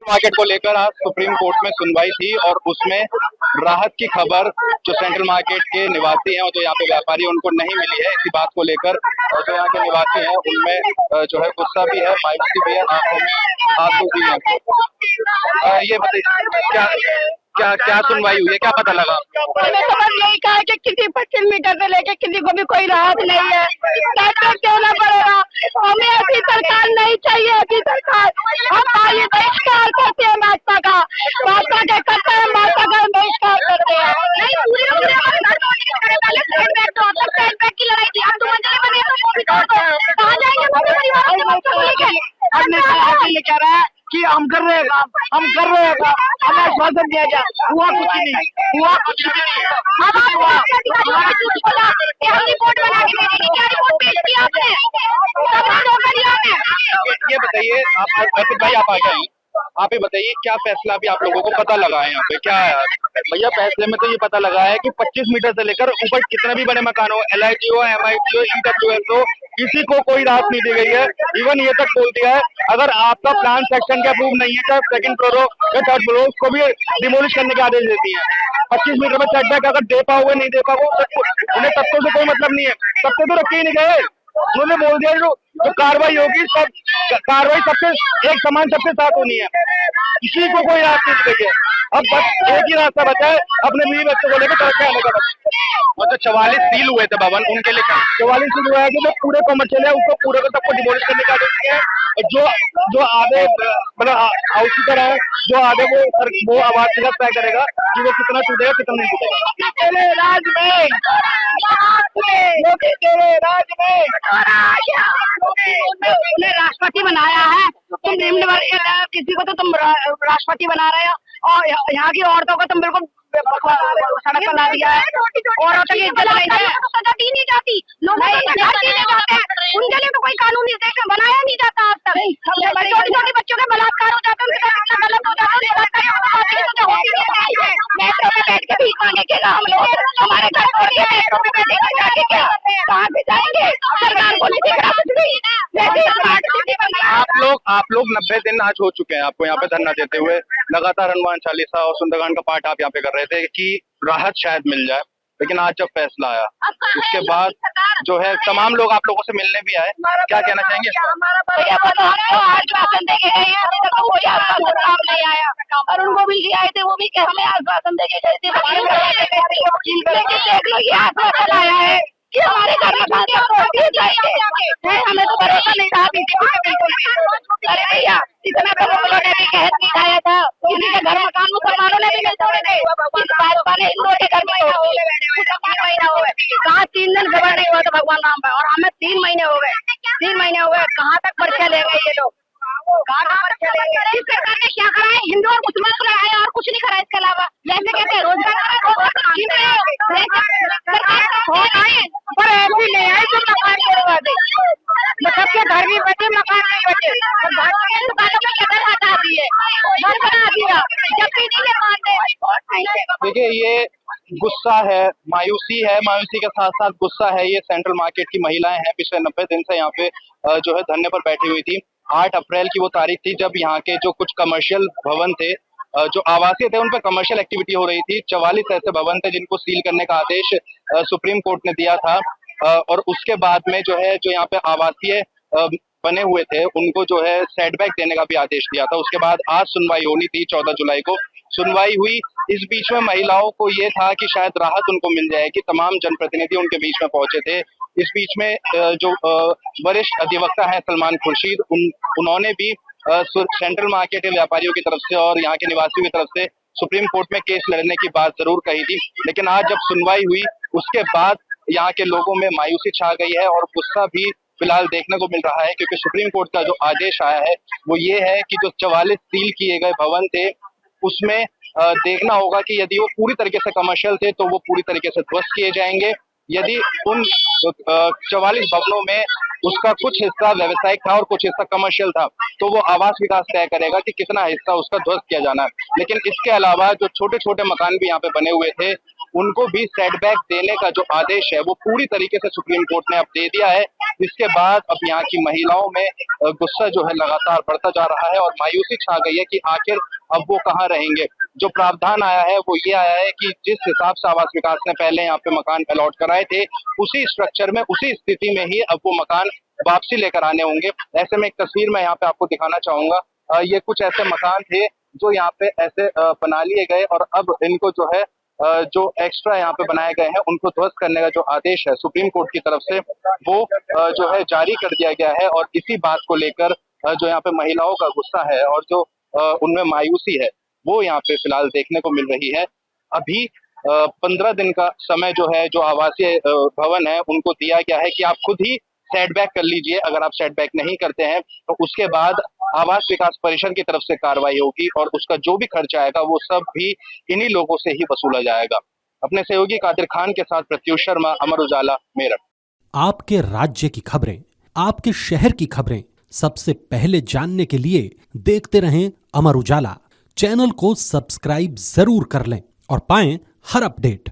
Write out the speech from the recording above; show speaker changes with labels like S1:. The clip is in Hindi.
S1: मार्केट को लेकर आज सुप्रीम कोर्ट में सुनवाई थी और उसमें राहत की खबर जो सेंट्रल मार्केट के निवासी हैं और जो यहाँ पे व्यापारी हैं उनको नहीं मिली है। इसी बात को लेकर जो यहाँ के निवासी हैं उनमें जो है गुस्सा भी है, मायूसी भी है, आंखों में आंसू भी है। ये बताइए क्या क्या क्या सुनवाई हुई है, क्या पता लगा?
S2: मैंने तो बस यही कहा कि किसी 25 मीटर से लेके किसी को भी कोई राहत नहीं है, देना पड़ेगा। हमें ऐसी सरकार नहीं चाहिए, ऐसी सरकार। हम ये बहिष्कार करते हैं भाजपा का, भाजपा के करते हैं, भाजपा का बहिष्कार करते हैं। की लड़ाई थी, हम 2 मंजिले बने तो वो भी कहाँ जाएंगे?
S3: ये कह रहा है कि हम कर रहे हैं काम, हम कर रहे हैं काम, हमें आश्वासन दिया गया, हुआ कुछ नहीं, हुआ कुछ भी नहीं।
S2: रिपोर्ट बना के भेजेंगे, क्या रिपोर्ट पेश किया आपने?
S1: ये बताइए आप भाई, आप आ गए, आप ही बताइए क्या फैसला अभी आप लोगों को पता लगा है यहाँ पे? क्या है भैया फैसले में? तो ये पता लगा है कि 25 मीटर से लेकर ऊपर कितने भी बड़े मकान हो, LIG हो, MIT हो, EWS हो, किसी को कोई राहत नहीं दी गई है। इवन ये तक बोल दिया है अगर आपका प्लान सेक्शन के अप्रूव नहीं है, चाहे सेकंड फ्लोर हो या थर्ड फ्लोर हो, उसको भी डिमोलिश करने के आदेश देती है। 25 मीटर में सेटबैक अगर दे पाओगे नहीं दे पाओगे, उन्हें तत्वों से कोई मतलब नहीं है, तब तो रखे ही नहीं गए। उन्होंने बोल दिया जो कार्रवाई होगी सब कार्रवाई सबसे एक समान सबके साथ होनी है, किसी को कोई राहत नहीं दी है। अब बस एक ही रास्ता बचा है, अपने बीवी बच्चों को लेकर तरक्की आने का बस। और जो 44 सील हुए थे भवन, उनके लिए 44 सील हुआ है कि जो पूरे कमर्शियल है उसको पूरे को सबको डिमोलिश करने का आदेश दिया है। जो आधे मतलब हाउस कीपर है, जो आधे वो आवाज के साथ तय करेगा कि वो कितना टूटेगा कितना नहीं टूटेगा।
S3: तेरे राज में
S2: उन्हें राष्ट्रपति बनाया है, तुम निम्न वर्ग किसी को तो तुम राष्ट्रपति बना रहे हो, और यहाँ की औरतों को तुम बिल्कुल सड़क पर ला दिया है। औरतों की इज्जत नहीं है, सजा दी नहीं जाती, लोगों को सजा दिए जाते हैं, उनके लिए तो कोई कानूनी सेक्शन बनाया नहीं जाता आज तक। छोटे छोटे बच्चों के बलात्कार हो जाते हैं, उनका गलत हो जाता है। मेट्रो में बैठ के भीख मांगेगा हम लोग, हमारे घर छोड़ के मेट्रो में बैठेगा जाके क्या कहाँ पे जाएंगे? सरकार को नहीं दिख रहा कुछ भी।
S1: आप लोग 90 दिन आज हो चुके हैं आपको यहाँ पे धरना देते हुए, लगातार हनुमान चालीसा और सुंदरकांड का पाठ आप यहाँ पे कर रहे थे कि राहत शायद मिल जाए, लेकिन आज जब फैसला आया उसके बाद जो है तमाम लोग आप लोगों से मिलने भी आए, क्या कहना चाहेंगे?
S2: आश्वासन देके गए हैं, अभी तक कोई आश्वासन काम नहीं आया, और उनको भी आए थे वो भी हमें आश्वासन देके गए थे, लेकिन देख लो ये आश्वासन आया है कि हमारे घर में जाएंगे। हमें तो भरोसा नहीं था बिल्कुल। अरे भैया इतना तो लोगों ने भी कहत नहीं खाया था, किसी के घर मकान मुसलमानों ने भी नहीं तोड़े थे, भाजपा ने हिंदुओं के घर में 3 महीना हो गए, कहाँ 3 दिन खबर नहीं हुआ था भगवान राम पर, और हमें 3 महीने हो गए, 3 महीने हो गए, कहाँ तक पर्चा ले गए ये लोग? इस सरकार ने क्या करा है? हिंदू और मुसलमान को लगाया और कुछ नहीं करा इसके अलावा। जैसे कहते हैं रोजगार पर ऐसी नहीं है जो मकान करवा दे, सबके घर भी बचे मकान नहीं बचे, दुकानों में शटर हटा दिए, घर बना दिया, जब भी नहीं मानते।
S1: देखिए ये गुस्सा है, मायूसी है, मायूसी के साथ साथ गुस्सा है। ये सेंट्रल मार्केट की महिलाएं हैं, पिछले 90 दिन से यहाँ पे जो है धरने पर बैठी हुई थी। 8 अप्रैल की वो तारीख थी जब यहाँ के जो कुछ कमर्शियल भवन थे, जो आवासीय थे, उन पर कमर्शियल एक्टिविटी हो रही थी। 44 ऐसे भवन थे जिनको सील करने का आदेश सुप्रीम कोर्ट ने दिया था, और उसके बाद में जो है जो यहाँ पे आवासीय बने हुए थे उनको जो है सेटबैक देने का भी आदेश दिया था। उसके बाद आज सुनवाई होनी थी, 14 जुलाई को सुनवाई हुई। इस बीच में महिलाओं को ये था कि शायद राहत उनको मिल जाएगी, तमाम जनप्रतिनिधि उनके बीच में पहुंचे थे। इस बीच में जो वरिष्ठ अधिवक्ता है सलमान खुर्शीद, उन्होंने भी सेंट्रल मार्केट के व्यापारियों की तरफ से और यहाँ के निवासियों की तरफ से सुप्रीम कोर्ट में केस लड़ने की बात जरूर कही थी, लेकिन आज जब सुनवाई हुई उसके बाद यहाँ के लोगों में मायूसी छा गई है और गुस्सा भी फिलहाल देखने को मिल रहा है, क्योंकि सुप्रीम कोर्ट का जो आदेश आया है वो ये है कि जो 44 सील किए गए भवन थे उसमें देखना होगा कि यदि वो पूरी तरीके से कमर्शियल थे तो वो पूरी तरीके से ध्वस्त किए जाएंगे। यदि उन 44 भवनों में उसका कुछ हिस्सा व्यावसायिक था और कुछ हिस्सा कमर्शियल था तो वो आवास विकास तय करेगा कि कितना हिस्सा उसका ध्वस्त किया जाना है। लेकिन इसके अलावा जो छोटे छोटे मकान भी यहाँ पे बने हुए थे उनको भी सेटबैक देने का जो आदेश है वो पूरी तरीके से सुप्रीम कोर्ट ने अब दे दिया है। इसके बाद अब यहाँ की महिलाओं में गुस्सा जो है लगातार बढ़ता जा रहा है और मायूसी छा गई है कि आखिर अब वो कहाँ रहेंगे। जो प्रावधान आया है वो ये आया है कि जिस हिसाब से आवास विकास ने पहले यहाँ पे मकान अलॉट कराए थे, उसी स्ट्रक्चर में, उसी स्थिति में ही अब वो मकान वापसी लेकर आने होंगे। ऐसे में एक तस्वीर मैं यहाँ पे आपको दिखाना चाहूंगा। ये कुछ ऐसे मकान थे जो यहाँ पे ऐसे बना लिए गए और अब इनको जो है जो एक्स्ट्रा यहाँ पे बनाए गए हैं उनको ध्वस्त करने का जो आदेश है सुप्रीम कोर्ट की तरफ से वो जो है जारी कर दिया गया है। और इसी बात को लेकर जो यहाँ पे महिलाओं का गुस्सा है और जो उनमें मायूसी है वो यहाँ पे फिलहाल देखने को मिल रही है। अभी 15 दिन का समय जो है जो आवासीय भवन है उनको दिया गया है कि आप खुद ही सेटबैक कर लीजिए। अगर आप सेटबैक नहीं करते हैं तो उसके बाद आवास विकास परिषद की तरफ से कार्रवाई होगी और उसका जो भी खर्च आएगा वो सब भी इन्हीं लोगों से ही वसूला जाएगा। अपने सहयोगी कादिर खान के साथ प्रत्युष शर्मा, अमर उजाला, मेरठ।
S4: आपके राज्य की खबरें, आपके शहर की खबरें सबसे पहले जानने के लिए देखते रहें अमर उजाला। चैनल को सब्सक्राइब जरूर कर लें और पाएं हर अपडेट।